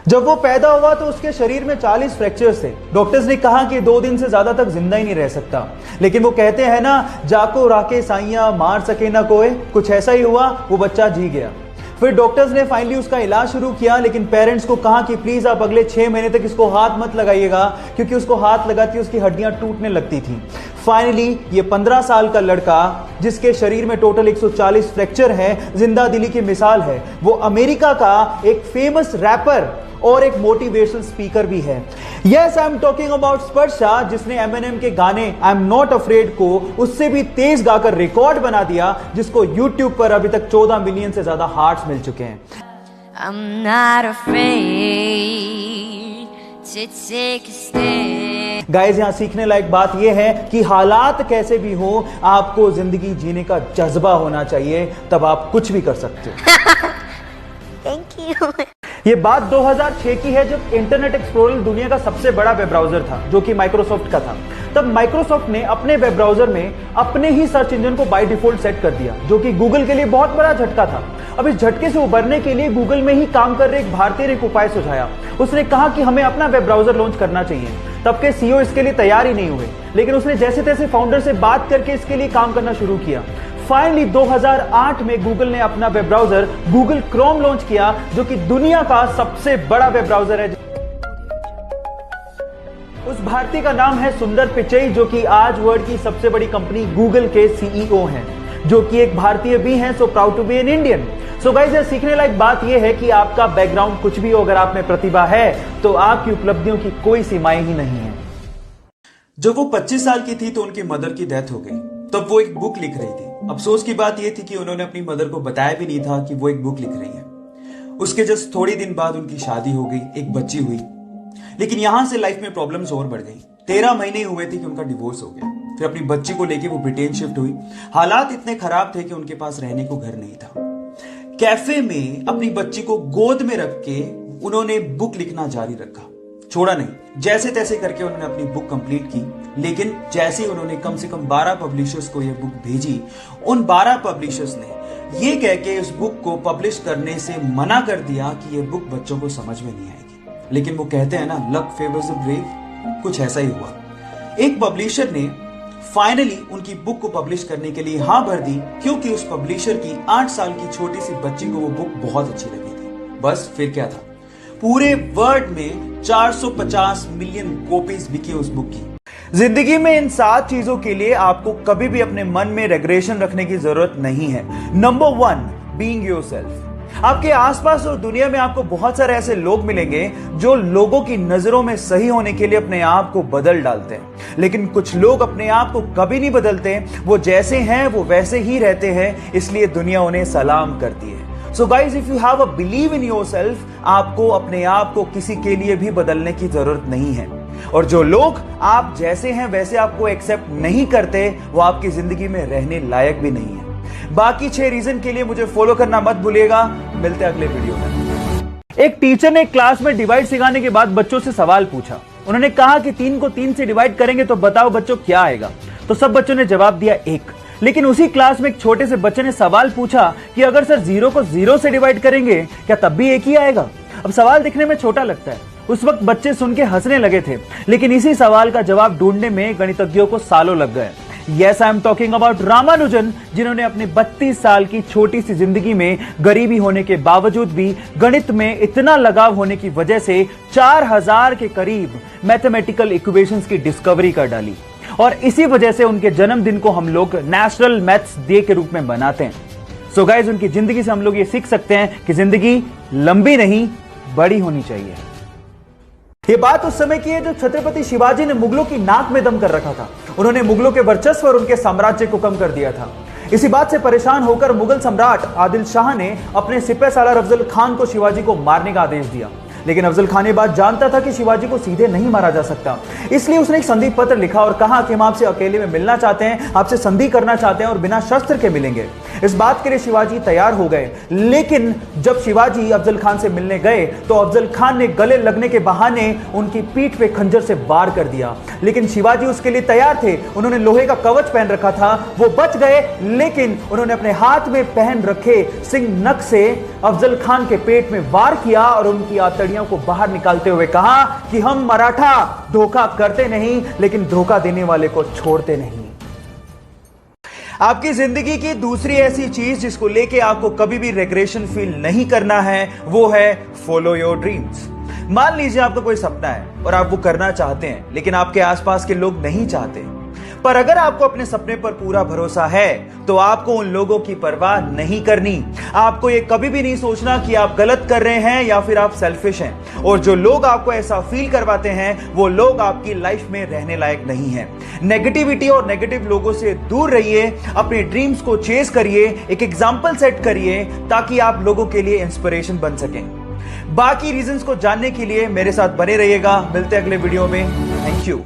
जब वो पैदा हुआ तो उसके शरीर में 40 फ्रैक्चर्स थे। डॉक्टर्स ने कहा कि 2 दिन से ज्यादा तक जिंदा ही नहीं रह सकता, लेकिन वो कहते हैं ना, जाको राके साइया मार सके ना कोई, कुछ ऐसा ही हुआ, वो बच्चा जी गया। फिर डॉक्टर्स ने फाइनली उसका इलाज शुरू किया, लेकिन पेरेंट्स को कहा कि प्लीज आप अगले 6 महीने तक इसको हाथ मत लगाइएगा, क्योंकि उसको हाथ लगाती उसकी हड्डियां टूटने लगती थी। फाइनली ये 15 साल का लड़का, जिसके शरीर में टोटल 140 फ्रैक्चर है, जिंदा दिली की मिसाल है। वो अमेरिका का एक फेमस रैपर और एक मोटिवेशनल स्पीकर भी है। Yes, I am talking about Sparsha, जिसने एमिनेम के गाने आई एम नॉट अफ्रेड को उससे भी तेज गाकर रिकॉर्ड बना दिया, जिसको यूट्यूब पर अभी तक 14 मिलियन से ज्यादा हार्ट्स मिल चुके हैं। I'm not afraid to take a stand. Guys, यहां सीखने लायक बात यह है कि हालात कैसे भी हो, आपको जिंदगी जीने का जज्बा होना चाहिए, तब आप कुछ भी कर सकते हो। Thank you. ये बात 2006 की है, जब इंटरनेट एक्सप्लोरर दुनिया का सबसे बड़ा वेब ब्राउजर था, जो कि माइक्रोसॉफ्ट का था। तब माइक्रोसॉफ्ट ने अपने वेब ब्राउजर में अपने ही सर्च इंजन को बाय डिफॉल्ट सेट कर दिया, जो कि गूगल के लिए बहुत बड़ा झटका था। अब इस झटके से उबरने के लिए गूगल में ही काम कर रहे एक भारतीय ने एक उपाय सुझाया। उसने कहा कि हमें अपना वेब ब्राउजर लॉन्च करना चाहिए। तब के सीईओ इसके लिए तैयार ही नहीं हुए, लेकिन उसने जैसे तैसे फाउंडर से बात करके इसके लिए काम करना शुरू किया। फाइनली 2008 में गूगल ने अपना web browser Google Chrome launch किया, जो कि दुनिया का सबसे बड़ा वेब ब्राउजर है। उस भारतीय का नाम है सुंदर पिचई, जो कि आज वर्ल्ड की सबसे बड़ी कंपनी गूगल के सीईओ हैं, जो कि एक भारतीय भी हैं। So proud to be an Indian. So guys, ये सीखने लायक बात यह है कि आपका बैकग्राउंड कुछ भी हो, अगर आप में प्रतिभा है तो आपकी उपलब्धियों की कोई सीमाएं ही नहीं है। जब वो 25 साल की थी तो उनकी मदर की डेथ हो गई। तब वो एक बुक लिख रही थी। अफसोस की बात यह थी कि उन्होंने अपनी मदर को बताया भी नहीं था कि वो एक बुक लिख रही है। उसके जस्ट थोड़ी दिन बाद उनकी शादी हो गई, एक बच्ची हुई। लेकिन यहां से लाइफ में प्रॉब्लम्स और बढ़ गई। 13 महीने हुए थे कि उनका डिवोर्स हो गया। फिर अपनी बच्ची को लेके वो ब्रिटेन शिफ्ट हुई। हालात इतने खराब थे कि उनके पास रहने को घर नहीं था। कैफे में अपनी बच्ची को गोद में रख के उन्होंने बुक लिखना जारी रखा, छोड़ा नहीं। जैसे तैसे करके उन्होंने अपनी बुक कंप्लीट की। लेकिन जैसे उन्होंने कम से कम 12 पब्लिशर्स को यह बुक भेजी, उन 12 पब्लिशर्स ने ये कह के उस बुक को पब्लिश करने से मना कर दिया कि यह बुक बच्चों को समझ में नहीं आएगी। लेकिन वो कहते हैं ना, लक फेवर्स द ब्रेव, कुछ ऐसा ही हुआ। एक पब्लिशर ने फाइनली उनकी बुक को पब्लिश करने के लिए हाँ भर दी, क्योंकि उस पब्लिशर की 8 साल की छोटी सी बच्ची को वो बुक बहुत अच्छी लगी थी। बस फिर क्या था, पूरे वर्ल्ड में 450 मिलियन कॉपीज बिकी उस बुक की। जिंदगी में इन 7 चीजों के लिए आपको कभी भी अपने मन में रेग्रेशन रखने की जरूरत नहीं है। Number 1, being yourself. आपके आसपास और दुनिया में आपको बहुत सारे ऐसे लोग मिलेंगे जो लोगों की नजरों में सही होने के लिए अपने आप को बदल डालते हैं, लेकिन कुछ लोग अपने आप को कभी नहीं बदलते। वो जैसे हैं वो वैसे ही रहते हैं, इसलिए दुनिया उन्हें सलाम करती है। So guys, if you have a believe in yourself, आपको अपने आप को किसी के लिए भी बदलने की जरूरत नहीं है। और जो लोग आप जैसे हैं वैसे आपको एक्सेप्ट नहीं करते, वो आपकी जिंदगी में रहने लायक भी नहीं है। बाकी 6 रीजन के लिए मुझे फॉलो करना मत भूलिएगा। मिलते हैं अगले वीडियो में। एक टीचर ने क्लास में डिवाइड सिखाने के बाद बच्चों से सवाल पूछा। उन्होंने कहा कि 3 को 3 से डिवाइड करेंगे तो बताओ बच्चों क्या आएगा। तो सब बच्चों ने जवाब दिया 1। लेकिन उसी क्लास में एक छोटे से बच्चे ने सवाल पूछा कि अगर सर 0 को 0 से डिवाइड करेंगे क्या तब भी 1 ही आएगा। अब सवाल दिखने में छोटा लगता है, उस वक्त बच्चे सुन के हंसने लगे थे, लेकिन इसी सवाल का जवाब ढूंढने में गणितज्ञों को सालों लग गए। Yes, I am talking about Ramanujan, जिन्होंने अपनी 32 साल की छोटी सी जिंदगी में गरीबी होने के बावजूद भी गणित में इतना लगाव होने की वजह से 4000 के करीब मैथमेटिकल इक्वेशंस की डिस्कवरी कर डाली। और इसी वजह से उनके जन्मदिन को हम लोग नेशनल मैथ्स डे के रूप में मनाते हैं। सो गाइस, उनकी जिंदगी से हम लोग ये सीख सकते हैं कि जिंदगी लंबी नहीं, बड़ी होनी चाहिए। ये बात उस समय की है जब छत्रपति शिवाजी ने मुगलों की नाक में दम कर रखा था। उन्होंने मुगलों के वर्चस्व और उनके साम्राज्य को कम कर दिया था। इसी बात से परेशान होकर मुगल सम्राट आदिल शाह ने अपने सिपहसालार अफजल खान को शिवाजी को मारने का आदेश दिया। लेकिन अफजल खान ये बात जानता था कि शिवाजी को सीधे नहीं मारा जा सकता, इसलिए उसने एक संधि पत्र लिखा और कहा कि हम आपसे अकेले में मिलना चाहते हैं, आपसे संधि करना चाहते हैं और बिना शस्त्र के मिलेंगे। इस बात के लिए शिवाजी तैयार हो गए, लेकिन जब शिवाजी अफजल खान से मिलने गए तो अफजल खान ने गले लगने के बहाने उनकी पीठ पे खंजर से वार कर दिया। लेकिन शिवाजी उसके लिए तैयार थे, उन्होंने लोहे का कवच पहन रखा था, वो बच गए, लेकिन उन्होंने अपने हाथ में पहन रखे सिंह नख से अफजल खान के पेट में वार किया और उनकी आंतड़ियों को बाहर निकालते हुए कहा कि हम मराठा धोखा करते नहीं, लेकिन धोखा देने वाले को छोड़ते नहीं। आपकी जिंदगी की दूसरी ऐसी चीज जिसको लेके आपको कभी भी रिग्रेशन फील नहीं करना है, वो है फॉलो योर ड्रीम्स। मान लीजिए आपका कोई सपना है और आप वो करना चाहते हैं, लेकिन आपके आसपास के लोग नहीं चाहते। पर अगर आपको अपने सपने पर पूरा भरोसा है तो आपको उन लोगों की परवाह नहीं करनी। आपको ये कभी भी नहीं सोचना कि आप गलत कर रहे हैं या फिर आप सेल्फिश हैं। और जो लोग आपको ऐसा फील करवाते हैं वो लोग आपकी लाइफ में रहने लायक नहीं हैं। नेगेटिविटी और नेगेटिव लोगों से दूर रहिए, अपने ड्रीम्स को चेस करिए, एक एग्जाम्पल सेट करिए ताकि आप लोगों के लिए इंस्पिरेशन बन सकें। बाकी रीजंस को जानने के लिए मेरे साथ बने रहिएगा। मिलते हैं अगले वीडियो में। Thank you.